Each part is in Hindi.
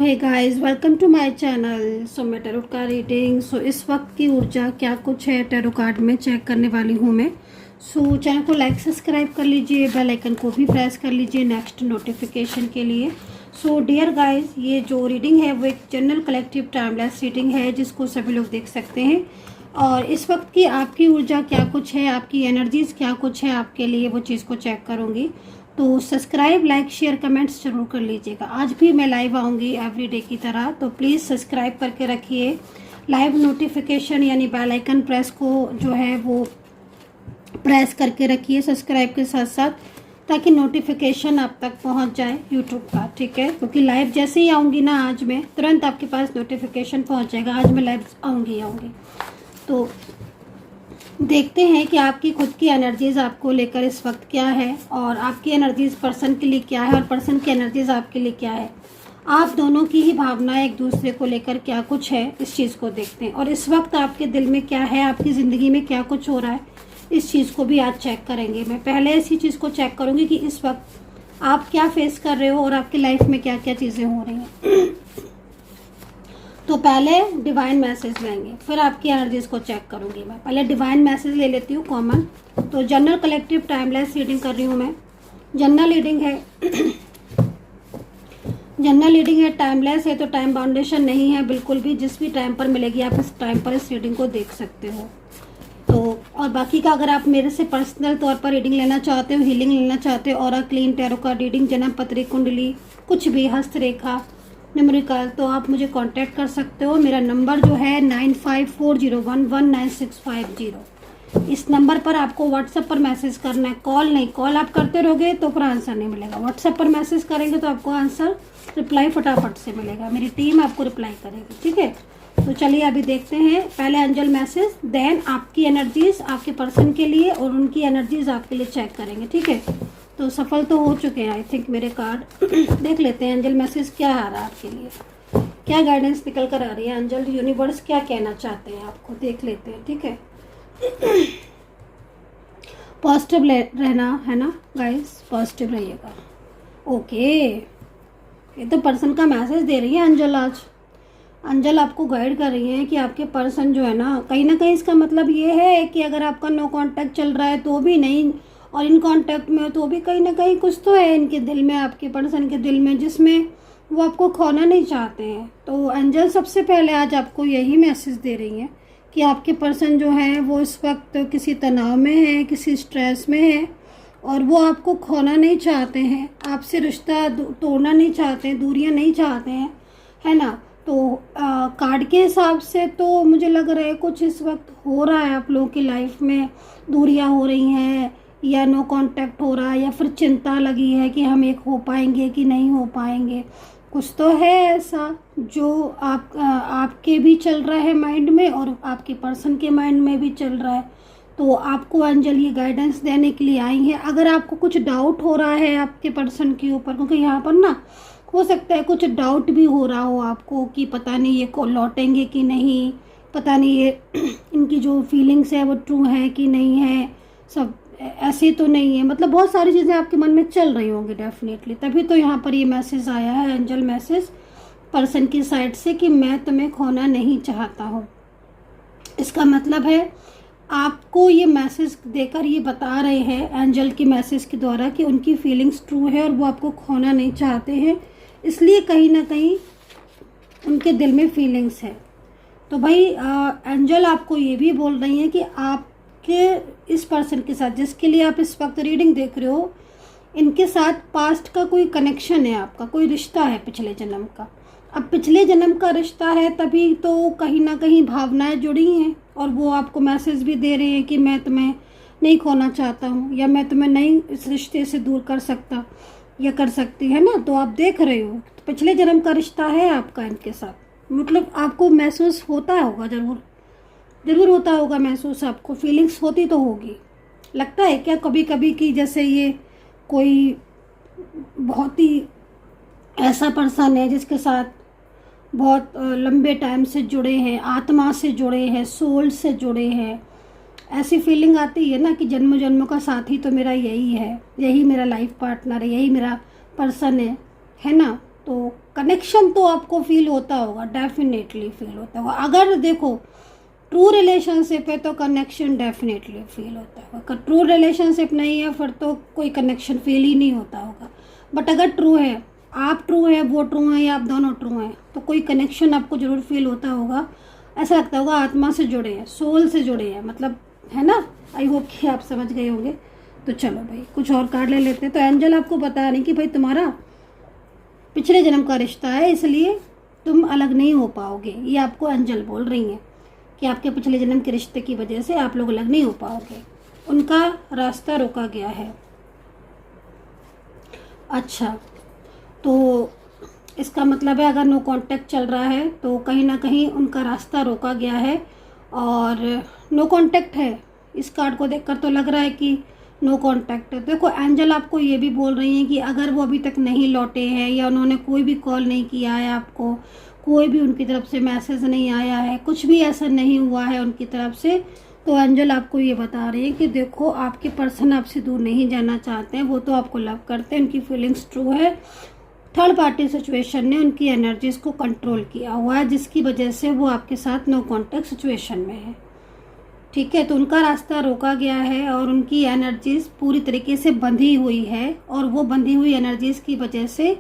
Hey guys, welcome to my channel. So मैं टैरो कार्ड रीडिंग। इस वक्त की ऊर्जा क्या कुछ है टैरो कार्ड में चेक करने वाली हूँ मैं। चैनल को लाइक सब्सक्राइब कर लीजिए, बेल आइकन को भी प्रेस कर लीजिए नेक्स्ट नोटिफिकेशन के लिए। डियर गाइस, ये जो रीडिंग है वो एक जनरल कलेक्टिव टाइमलेस रीडिंग है जिसको सभी लोग देख सकते हैं। और इस वक्त की आपकी ऊर्जा क्या कुछ है, आपकी एनर्जीज क्या कुछ है आपके लिए, वो चीज़ को चेक करूँगी। तो सब्सक्राइब, लाइक, शेयर, कमेंट्स जरूर कर लीजिएगा। आज भी मैं लाइव आऊँगी एवरीडे की तरह, तो प्लीज़ सब्सक्राइब करके रखिए। लाइव नोटिफिकेशन यानी बेल आइकन प्रेस को जो है वो प्रेस करके रखिए सब्सक्राइब के साथ साथ, ताकि नोटिफिकेशन आप तक पहुंच जाए यूट्यूब का, ठीक है। क्योंकि लाइव जैसे ही आऊँगी ना आज मैं, तुरंत आपके पास नोटिफिकेशन पहुँच जाएगा। आज मैं लाइव आऊँगी। तो देखते हैं कि आपकी खुद की एनर्जीज आपको लेकर इस वक्त क्या है, और आपकी एनर्जीज पर्सन के लिए क्या है, और पर्सन की एनर्जीज आपके लिए क्या है। आप दोनों की ही भावनाएं एक दूसरे को लेकर क्या कुछ है, इस चीज़ को देखते हैं। और इस वक्त आपके दिल में क्या है, आपकी ज़िंदगी में क्या कुछ हो रहा है, इस चीज़ को भी आज चेक करेंगे। मैं पहले इसी चीज़ को चेक करूँगी कि इस वक्त आप क्या फेस कर रहे हो और आपकी लाइफ में क्या क्या चीज़ें हो रही हैं। तो पहले डिवाइन मैसेज लेंगे, फिर आपकी एनर्जीज को चेक करूंगी। मैं पहले डिवाइन मैसेज ले लेती हूँ कॉमन। तो जनरल कलेक्टिव टाइमलेस रीडिंग कर रही हूँ मैं। जनरल रीडिंग है जनरल रीडिंग है, टाइमलेस है, तो टाइम बाउंडेशन नहीं है बिल्कुल भी। जिस भी टाइम पर मिलेगी आप इस टाइम पर इस रीडिंग को देख सकते हो। तो और बाकी का अगर आप मेरे से पर्सनल तौर पर रीडिंग लेना चाहते हो, हीलिंग लेना चाहते हो, और क्लीन टैरो कार्ड रीडिंग, जन्म पत्री, कुंडली, कुछ भी, हस्तरेखा, न्यूमेरिकल, तो आप मुझे कांटेक्ट कर सकते हो। मेरा नंबर जो है 9540119650। इस नंबर पर आपको व्हाट्सएप पर मैसेज करना है, कॉल नहीं। कॉल आप करते रहोगे तो फिर आंसर नहीं मिलेगा। व्हाट्सएप पर मैसेज करेंगे तो आपको आंसर, रिप्लाई फटाफट से मिलेगा। मेरी टीम आपको रिप्लाई करेगी, ठीक है। तो चलिए अभी देखते हैं। पहले एंजल मैसेज, देन आपकी एनर्जीज आपके पर्सन के लिए, और उनकी एनर्जीज आपके लिए चेक करेंगे, ठीक है। तो सफल तो हो चुके हैं आई थिंक मेरे कार्ड। देख लेते हैं एंजल मैसेज क्या आ रहा है आपके लिए, क्या गाइडेंस निकल कर आ रही है। एंजल यूनिवर्स क्या कहना चाहते हैं आपको, देख लेते हैं, ठीक है। पॉजिटिव रहना है ना गाइस, पॉजिटिव रहिएगा। ओके, ये तो पर्सन का मैसेज दे रही है एंजल आज। एंजल आपको गाइड कर रही है कि आपके पर्सन जो है ना कहीं इसका मतलब ये है कि अगर आपका नो कांटेक्ट चल रहा है तो भी नहीं, और इन कांटेक्ट में हो तो भी कहीं ना कहीं कुछ तो है इनके दिल में, आपके पर्सन के दिल में, जिसमें वो आपको खोना नहीं चाहते हैं। तो एंजल सबसे पहले आज आपको यही मैसेज दे रही है कि आपके पर्सन जो है वो इस वक्त किसी तनाव में है, किसी स्ट्रेस में है, और वो आपको खोना नहीं चाहते हैं, आपसे रिश्ता तोड़ना नहीं चाहते हैं, दूरियां नहीं चाहते हैं, है ना। तो कार्ड के हिसाब से तो मुझे लग रहा है कुछ इस वक्त हो रहा है आप लोगों की लाइफ में, दूरियां हो रही हैं, या नो कांटेक्ट हो रहा है, या फिर चिंता लगी है कि हम एक हो पाएंगे कि नहीं हो पाएंगे। कुछ तो है ऐसा जो आपके भी चल रहा है माइंड में, और आपके पर्सन के माइंड में भी चल रहा है। तो आपको एंजल ये गाइडेंस देने के लिए आई है। अगर आपको कुछ डाउट हो रहा है आपके पर्सन के ऊपर, क्योंकि यहाँ पर ना हो सकता है कुछ डाउट भी हो रहा हो आपको कि पता नहीं ये को लौटेंगे कि नहीं, पता नहीं ये इनकी जो फीलिंग्स है वो ट्रू है कि नहीं है, सब ऐसे तो नहीं है। मतलब बहुत सारी चीज़ें आपके मन में चल रही होंगी डेफिनेटली, तभी तो यहाँ पर ये मैसेज आया है एंजल मैसेज पर्सन की साइड से कि मैं तुम्हें खोना नहीं चाहता हूँ। इसका मतलब है आपको ये मैसेज देकर ये बता रहे हैं एंजल की मैसेज के द्वारा कि उनकी फीलिंग्स ट्रू है और वो आपको खोना नहीं चाहते हैं, इसलिए कहीं ना कहीं उनके दिल में फीलिंग्स है। तो भाई एंजल आपको ये भी बोल रही हैं कि आप कि इस पर्सन के साथ जिसके लिए आप इस वक्त रीडिंग देख रहे हो, इनके साथ पास्ट का कोई कनेक्शन है, आपका कोई रिश्ता है पिछले जन्म का। अब पिछले जन्म का रिश्ता है तभी तो कहीं ना कहीं भावनाएं जुड़ी हैं, और वो आपको मैसेज भी दे रहे हैं कि मैं तुम्हें नहीं खोना चाहता हूँ, या मैं तुम्हें नहीं इस रिश्ते से दूर कर सकता या कर सकती, है ना। तो आप देख रहे हो तो पिछले जन्म का रिश्ता है आपका इनके साथ। मतलब आपको महसूस होता होगा, ज़रूर होता होगा महसूस, आपको फीलिंग्स होती तो होगी। लगता है क्या कभी कभी कि जैसे ये कोई बहुत ही ऐसा पर्सन है जिसके साथ बहुत लंबे टाइम से जुड़े हैं, आत्मा से जुड़े हैं, सोल से जुड़े हैं, ऐसी फीलिंग आती है ना कि जन्म जन्मों का साथी तो मेरा यही है, यही मेरा लाइफ पार्टनर है, यही मेरा पर्सन है ना। तो कनेक्शन तो आपको फील होता होगा, डेफिनेटली फील होता होगा। अगर देखो ट्रू रिलेशनशिप है तो कनेक्शन डेफिनेटली फील होता होगा, अगर ट्रू रिलेशनशिप नहीं है फिर तो कोई कनेक्शन फील ही नहीं होता होगा। बट अगर ट्रू है, आप ट्रू है, वो ट्रू है, या आप दोनों ट्रू हैं, तो कोई कनेक्शन आपको ज़रूर फील होता होगा। ऐसा लगता होगा आत्मा से जुड़े हैं, सोल से जुड़े हैं, मतलब है ना। आई होप कि आप समझ गए होंगे। तो चलो भाई कुछ और कार्ड ले लेते हैं। तो एंजल आपको बता रही कि भाई तुम्हारा पिछले जन्म का रिश्ता है, इसलिए तुम अलग नहीं हो पाओगे। ये आपको एंजल बोल रही हैं कि आपके पिछले जन्म के रिश्ते की वजह से आप लोग अलग नहीं हो पाओगे, उनका रास्ता रोका गया है। अच्छा, तो इसका मतलब है अगर नो कांटेक्ट चल रहा है तो कहीं ना कहीं उनका रास्ता रोका गया है और नो कांटेक्ट है। इस कार्ड को देखकर तो लग रहा है कि नो कांटेक्ट है। देखो एंजल आपको ये भी बोल रही हैं कि अगर वो अभी तक नहीं लौटे हैं या उन्होंने कोई भी कॉल नहीं किया है आपको, कोई भी उनकी तरफ से मैसेज नहीं आया है, कुछ भी ऐसा नहीं हुआ है उनकी तरफ से, तो एंजल आपको ये बता रहे हैं कि देखो आपके पर्सन आपसे दूर नहीं जाना चाहते हैं, वो तो आपको लव करते हैं, उनकी फीलिंग्स ट्रू है। थर्ड पार्टी सिचुएशन ने उनकी एनर्जीज को कंट्रोल किया हुआ है, जिसकी वजह से वो आपके साथ नो कांटेक्ट सिचुएशन में है। ठीक है, तो उनका रास्ता रोका गया है और उनकी एनर्जीज पूरी तरीके से बंधी हुई है और वो बंधी हुई एनर्जीज की वजह से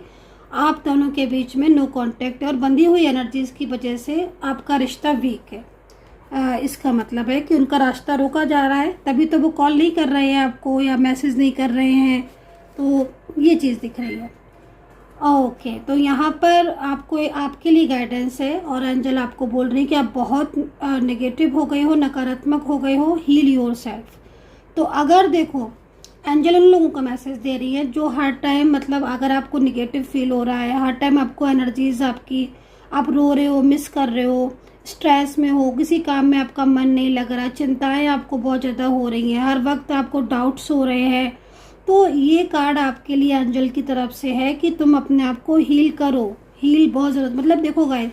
आप दोनों के बीच में नो कांटेक्ट है और बंधी हुई एनर्जीज की वजह से आपका रिश्ता वीक है। इसका मतलब है कि उनका रास्ता रोका जा रहा है, तभी तो वो कॉल नहीं कर रहे हैं आपको या मैसेज नहीं कर रहे हैं। तो ये चीज़ दिख रही है। ओके, तो यहाँ पर आपको आपके लिए गाइडेंस है और एंजल आपको बोल रही है कि आप बहुत नेगेटिव हो गए हो, नकारात्मक हो गए हो, हील योर सेल्फ। तो अगर देखो एंजल उन लोगों का मैसेज दे रही है जो हर टाइम, मतलब अगर आपको निगेटिव फील हो रहा है, हर टाइम आपको एनर्जीज आपकी, आप रो रहे हो, मिस कर रहे हो, स्ट्रेस में हो, किसी काम में आपका मन नहीं लग रहा, चिंताएं आपको बहुत ज़्यादा हो रही हैं, हर वक्त आपको डाउट्स हो रहे हैं, तो ये कार्ड आपके लिए एंजल की तरफ से है कि तुम अपने आप को हील करो। हील बहुत ज़रूरत, मतलब देखो गाइस,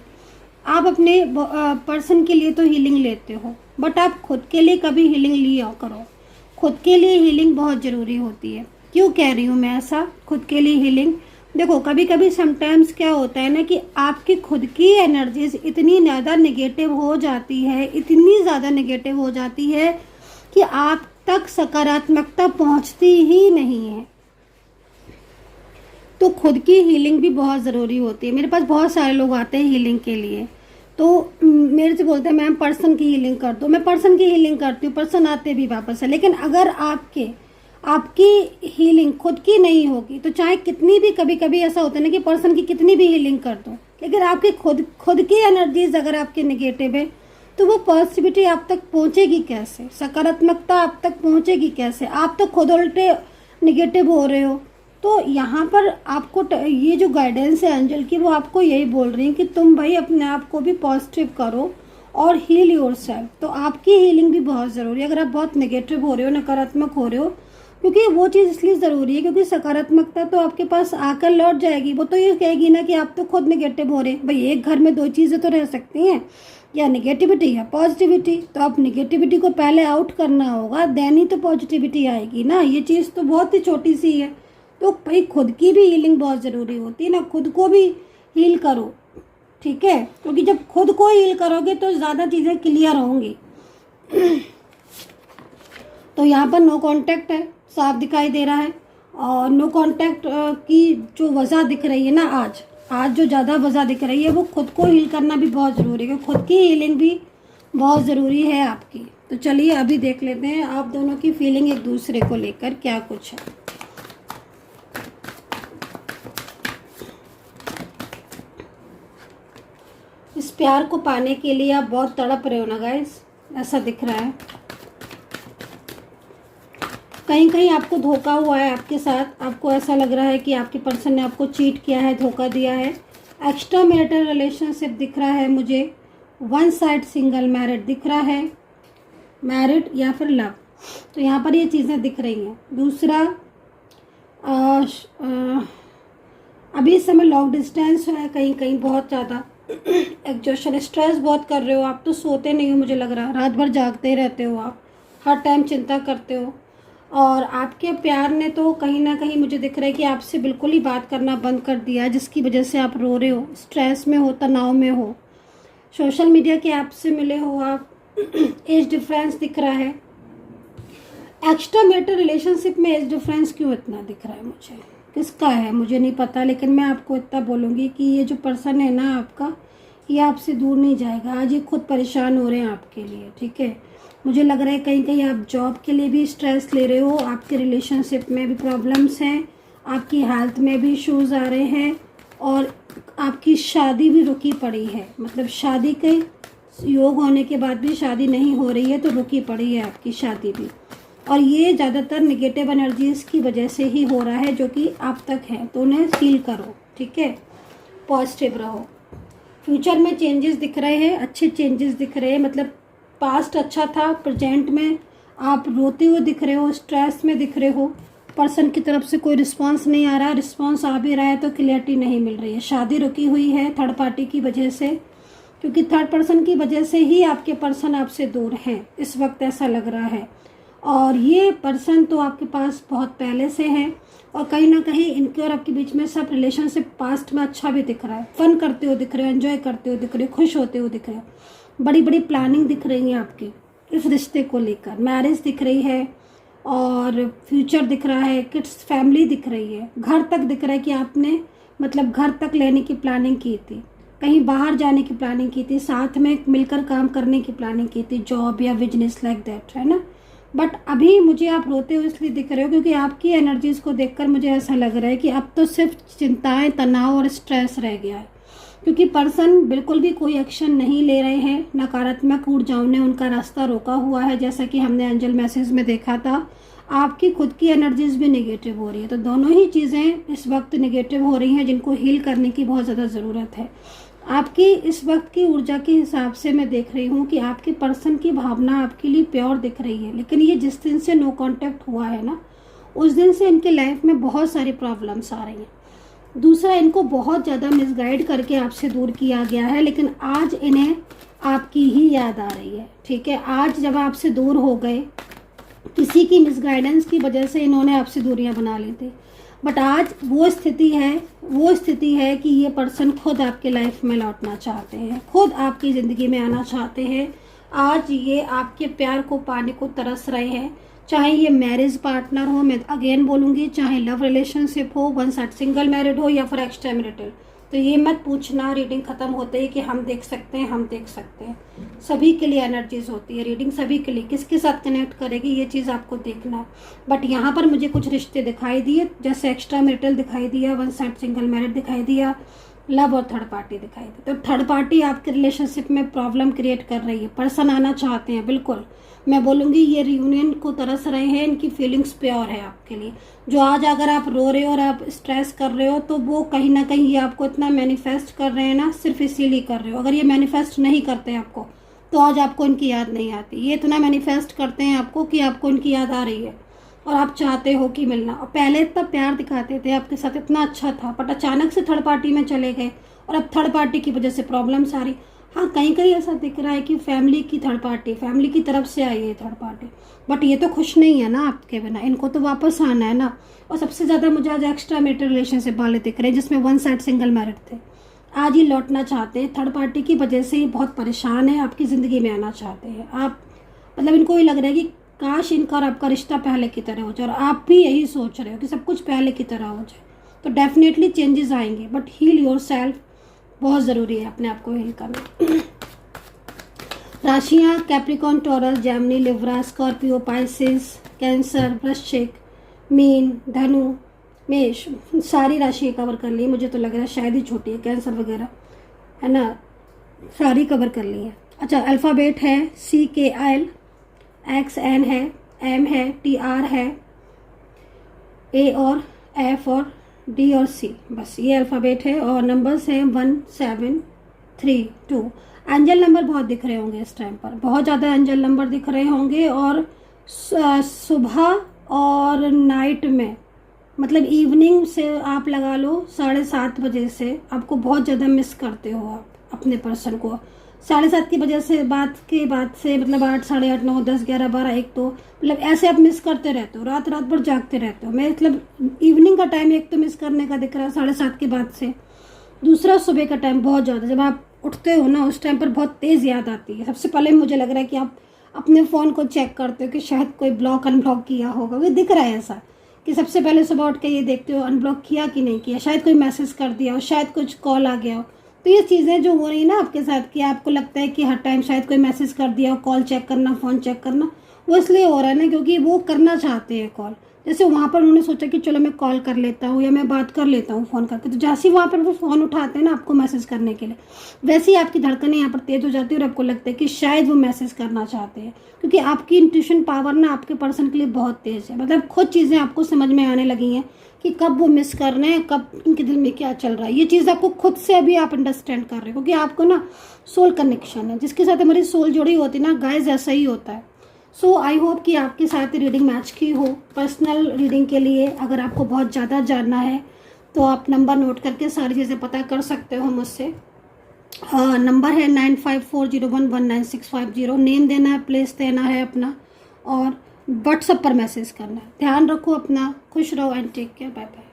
आप अपने पर्सन के लिए तो हीलिंग लेते हो, बट आप खुद के लिए कभी हीलिंग लिया करो। खुद के लिए हीलिंग बहुत ज़रूरी होती है। क्यों कह रही हूँ मैं ऐसा, खुद के लिए हीलिंग? देखो कभी कभी समटाइम्स क्या होता है ना कि आपकी खुद की एनर्जीज इतनी ज़्यादा नेगेटिव हो जाती है, इतनी ज़्यादा नेगेटिव हो जाती है कि आप तक सकारात्मकता पहुंचती ही नहीं है। तो खुद की हीलिंग भी बहुत ज़रूरी होती है। मेरे पास बहुत सारे लोग आते हैं हीलिंग के लिए, तो मेरे से बोलते हैं मैम पर्सन की हीलिंग कर दो। मैं पर्सन की हीलिंग करती हूँ, पर्सन आते भी वापस है। लेकिन अगर आपकी हीलिंग खुद की नहीं होगी तो चाहे कितनी भी, कभी कभी ऐसा होता है ना कि पर्सन की कितनी भी हीलिंग कर दो, लेकिन आपकी खुद की एनर्जीज अगर आपकी नेगेटिव है तो वो पॉजिटिविटी आप तक पहुंचेगी कैसे, सकारात्मकता आप तक पहुंचेगी कैसे? आप तो खुद उल्टे नेगेटिव हो रहे हो। तो यहाँ पर आपको ये जो गाइडेंस है एंजल की, वो आपको यही बोल रही है कि तुम भाई अपने आप को भी पॉजिटिव करो और हील योर सेल्फ। तो आपकी हीलिंग भी बहुत ज़रूरी है अगर आप बहुत नेगेटिव हो रहे हो, नकारात्मक हो रहे हो, क्योंकि वो चीज़ इसलिए ज़रूरी है क्योंकि सकारात्मकता तो आपके पास आकर लौट जाएगी। वो तो ये कहेगी ना कि आप तो खुद नेगेटिव हो रहे हैं। भाई एक घर में दो चीज़ें तो रह सकती हैं, या नेगेटिविटी या पॉजिटिविटी। तो आप नेगेटिविटी को पहले आउट करना होगा, देन ही तो पॉजिटिविटी आएगी ना। ये चीज़ तो बहुत ही छोटी सी है। तो भाई खुद की भी हीलिंग बहुत ज़रूरी होती है ना, खुद को भी हील करो, ठीक है? क्योंकि जब खुद को हील करोगे तो ज़्यादा चीज़ें क्लियर होंगी। तो यहाँ पर नो कांटेक्ट है, साफ दिखाई दे रहा है। और नो कांटेक्ट की जो वजह दिख रही है ना, आज जो ज़्यादा वजह दिख रही है वो खुद को हील करना भी बहुत ज़रूरी है, क्योंकि खुद की हीलिंग भी बहुत ज़रूरी है आपकी। तो चलिए अभी देख लेते हैं आप दोनों की फीलिंग एक दूसरे को लेकर क्या कुछ है। इस प्यार को पाने के लिए आप बहुत तड़प रहे हो ना गाइस, ऐसा दिख रहा है। कहीं कहीं आपको धोखा हुआ है आपके साथ, आपको ऐसा लग रहा है कि आपके पर्सन ने आपको चीट किया है, धोखा दिया है। एक्स्ट्रा मैरिटल रिलेशनशिप दिख रहा है मुझे, वन साइड सिंगल मैरिड दिख रहा है, मैरिड या फिर लव। तो यहाँ पर ये चीज़ें दिख रही हैं। दूसरा अभी इस समय लॉन्ग डिस्टेंस है, कहीं कहीं बहुत ज़्यादा एग्जॉशन, स्ट्रेस बहुत कर रहे हो आप, तो सोते नहीं हो मुझे लग रहा है, रात भर जागते रहते हो आप, हर टाइम चिंता करते हो। और आपके प्यार ने तो कहीं ना कहीं मुझे दिख रहा है कि आपसे बिल्कुल ही बात करना बंद कर दिया है, जिसकी वजह से आप रो रहे हो, स्ट्रेस में हो, तनाव में हो। सोशल मीडिया के ऐप से मिले हो आप। एज डिफरेंस दिख रहा है। एक्स्ट्रा मैरिटल रिलेशनशिप में एज डिफरेंस क्यों इतना दिख रहा है मुझे, किसका है मुझे नहीं पता, लेकिन मैं आपको इतना बोलूँगी कि ये जो पर्सन है ना आपका, ये आपसे दूर नहीं जाएगा। आज ये खुद परेशान हो रहे हैं आपके लिए, ठीक है। मुझे लग रहा है कहीं कहीं आप जॉब के लिए भी स्ट्रेस ले रहे हो, आपके रिलेशनशिप में भी प्रॉब्लम्स हैं, आपकी हेल्थ में भी इश्यूज़ आ रहे हैं, और आपकी शादी भी रुकी पड़ी है। मतलब शादी के योग होने के बाद भी शादी नहीं हो रही है, तो रुकी पड़ी है आपकी शादी भी। और ये ज़्यादातर निगेटिव एनर्जीज़ की वजह से ही हो रहा है, जो कि आप तक है, तो उन्हें फील करो, ठीक है। पॉजिटिव रहो। फ्यूचर में चेंजेस दिख रहे हैं, अच्छे चेंजेस दिख रहे हैं। मतलब पास्ट अच्छा था, प्रेजेंट में आप रोते हुए दिख रहे हो, स्ट्रेस में दिख रहे हो। पर्सन की तरफ से कोई रिस्पांस नहीं आ रहा, रिस्पांस आ भी रहा है तो क्लियरिटी नहीं मिल रही है। शादी रुकी हुई है थर्ड पार्टी की वजह से, क्योंकि थर्ड पर्सन की वजह से ही आपके पर्सन आपसे दूर हैं इस वक्त, ऐसा लग रहा है। और ये पर्सन तो आपके पास बहुत पहले से हैं, और कहीं ना कहीं इनके और आपके बीच में सब रिलेशनशिप पास्ट में अच्छा भी दिख रहा है। फन करते हो दिख रहे हो, एंजॉय करते हो दिख रहे हो, खुश होते हो दिख रहे हो। बड़ी बड़ी प्लानिंग दिख रही है आपकी इस रिश्ते को लेकर। मैरिज दिख रही है, और फ्यूचर दिख रहा है, किड्स, फैमिली दिख रही है, घर तक दिख रहा है कि आपने मतलब घर तक लेने की प्लानिंग की थी, कहीं बाहर जाने की प्लानिंग की थी, साथ में मिलकर काम करने की प्लानिंग की थी, जॉब या बिजनेस लाइक दैट, है ना। बट अभी मुझे आप रोते हुए इसलिए दिख रहे हो क्योंकि आपकी एनर्जीज़ को देखकर मुझे ऐसा लग रहा है कि अब तो सिर्फ चिंताएं, तनाव और स्ट्रेस रह गया है, क्योंकि पर्सन बिल्कुल भी कोई एक्शन नहीं ले रहे हैं। नकारात्मक ऊर्जाओं ने उनका रास्ता रोका हुआ है, जैसा कि हमने एंजल मैसेज में देखा था। आपकी खुद की एनर्जीज भी नेगेटिव हो रही है, तो दोनों ही चीज़ें इस वक्त नेगेटिव हो रही हैं, जिनको हील करने की बहुत ज़्यादा ज़रूरत है। आपकी इस वक्त की ऊर्जा के हिसाब से मैं देख रही हूँ कि आपके पर्सन की भावना आपके लिए प्योर दिख रही है, लेकिन ये जिस दिन से नो कांटेक्ट हुआ है ना, उस दिन से इनके लाइफ में बहुत सारी प्रॉब्लम्स आ रही हैं। दूसरा, इनको बहुत ज़्यादा मिसगाइड करके आपसे दूर किया गया है, लेकिन आज इन्हें आपकी ही याद आ रही है, ठीक है। आज जब आपसे दूर हो गए, किसी की मिसगाइडेंस की वजह से इन्होंने आपसे दूरियां बना ली थी, बट आज वो स्थिति है कि ये पर्सन खुद आपके लाइफ में लौटना चाहते हैं, खुद आपकी ज़िंदगी में आना चाहते हैं। आज ये आपके प्यार को पाने को तरस रहे हैं, चाहे ये मैरिज पार्टनर हो, मैं अगेन बोलूँगी, चाहे लव रिलेशनशिप हो, वन साइड सिंगल मैरिड हो, या फिर एक्स्ट्रा मैरिटल। तो ये मत पूछना रीडिंग ख़त्म होते ही कि हम देख सकते हैं, हम देख सकते हैं। सभी के लिए एनर्जीज होती है, रीडिंग सभी के लिए, किसके साथ कनेक्ट करेगी ये चीज़ आपको देखना है। बट यहाँ पर मुझे कुछ रिश्ते दिखाई दिए, जैसे एक्स्ट्रा मैरिटल दिखाई दिया, वन साइड सिंगल मैरिड दिखाई दिया, लव और थर्ड पार्टी दिखाई दी। तो थर्ड पार्टी आपके रिलेशनशिप में प्रॉब्लम क्रिएट कर रही है। पर्सन आना चाहते हैं, बिल्कुल मैं बोलूँगी ये रियूनियन को तरस रहे हैं, इनकी फीलिंग्स प्योर है आपके लिए। जो आज अगर आप रो रहे हो और आप स्ट्रेस कर रहे हो, तो वो कहीं ना कहीं ये आपको इतना मैनिफेस्ट कर रहे हैं ना, सिर्फ इसीलिए कर रहे हो। अगर ये मैनिफेस्ट नहीं करते आपको, तो आज आपको इनकी याद नहीं आती। ये इतना मैनिफेस्ट करते हैं आपको कि आपको इनकी याद आ रही है, और आप चाहते हो कि मिलना। और पहले इतना प्यार दिखाते थे आपके साथ, इतना अच्छा था, बट अचानक से थर्ड पार्टी में चले गए, और अब थर्ड पार्टी की वजह से प्रॉब्लम्स आ रही। हाँ, कहीं कहीं ऐसा दिख रहा है कि फैमिली की थर्ड पार्टी, फैमिली की तरफ से आई है थर्ड पार्टी, बट ये तो खुश नहीं है ना आपके बिना, इनको तो वापस आना है ना। और सबसे ज़्यादा मुझे आज एक्स्ट्रा मैरिटल रिलेशनशिप वाले दिख रहे हैं, जिसमें वन साइड सिंगल मैरिड थे। आज ये लौटना चाहते हैं, थर्ड पार्टी की वजह से ये बहुत परेशान है, आपकी ज़िंदगी में आना चाहते हैं। आप मतलब इनको ये लग रहा है कि काश इनका और आपका रिश्ता पहले की तरह हो जाए, और आप भी यही सोच रहे हो कि सब कुछ पहले की तरह हो जाए। तो डेफिनेटली चेंजेस आएंगे, बट हील योर सेल्फ, बहुत ज़रूरी है अपने आप को हील करना। राशियाँ Capricorn, Taurus, Gemini, Libra, Scorpio, Pisces, Cancer, वृश्चिक, मीन, धनु, मेष, सारी राशियाँ कवर कर ली। मुझे तो लग रहा है शायद ही छोटी है, कैंसर वगैरह है ना, सारी कवर कर ली है। अच्छा, अल्फ़ाबेट है CKL, XN है, M है, TR है, A और F और D और C, बस ये अल्फ़ाबेट है। और नंबर्स हैं 1, 7, 3, 2। एंजल नंबर बहुत दिख रहे होंगे इस टाइम पर, बहुत ज़्यादा एंजल नंबर दिख रहे होंगे। और सुबह और नाइट में, मतलब इवनिंग से आप लगा लो 7:30 बजे से, आपको बहुत ज़्यादा मिस करते हो आप अपने पर्सन को। 7:30 की वजह से के बाद से मतलब 8, 8:30, 9, 10, 11, 12, 1, 2 मतलब ऐसे आप मिस करते रहते हो, रात रात भर जागते रहते हो। मैं मतलब इवनिंग का टाइम एक तो मिस करने का दिख रहा है 7:30 के बाद से। दूसरा सुबह का टाइम बहुत ज़्यादा, जब आप उठते हो ना उस टाइम पर बहुत तेज़ याद आती है। सबसे पहले मुझे लग रहा है कि आप अपने फ़ोन को चेक करते हो कि शायद कोई ब्लॉक अनब्लॉक किया होगा। वो दिख रहा है ऐसा कि सबसे पहले सुबह उठ के ये देखते हो अनब्लॉक किया कि नहीं किया, शायद कोई मैसेज कर दिया हो, शायद कुछ कॉल आ गया हो। तो ये चीज़ें जो हो रही ना आपके साथ कि आपको लगता है कि हर टाइम शायद कोई मैसेज कर दिया हो, कॉल चेक करना, फ़ोन चेक करना, वो इसलिए हो रहा है ना क्योंकि वो करना चाहते हैं कॉल। जैसे वहाँ पर उन्होंने सोचा कि चलो मैं कॉल कर लेता हूँ या मैं बात कर लेता हूँ फ़ोन करके, तो जैसे ही वहाँ पर वो फ़ोन उठाते हैं ना आपको मैसेज करने के लिए, वैसे ही आपकी धड़कनें यहाँ पर तेज़ हो जाती है और आपको लगता है कि शायद वो मैसेज करना चाहते हैं। क्योंकि आपकी इंट्यूशन पावर ना आपके पर्सन के लिए बहुत तेज़ है। मतलब खुद चीज़ें आपको समझ में आने लगी हैं कि कब वो मिस कर रहे हैं, कब उनके दिल में क्या चल रहा है। ये चीज़ आपको खुद से अभी आप अंडरस्टैंड कर रहे हो क्योंकि आपको ना सोल कनेक्शन है। जिसके साथ हमारी सोल जुड़ी होती है ना गाइस, ऐसा ही होता है। सो आई होप कि आपके साथ रीडिंग मैच की हो। पर्सनल रीडिंग के लिए अगर आपको बहुत ज़्यादा जानना है तो आप नंबर नोट करके सारी चीज़ें पता कर सकते हो मुझसे। नंबर है 9540119650। नेम देना है, प्लेस देना है अपना और व्हाट्सएप पर मैसेज करना है। ध्यान रखो अपना, खुश रहो and take care, bye bye.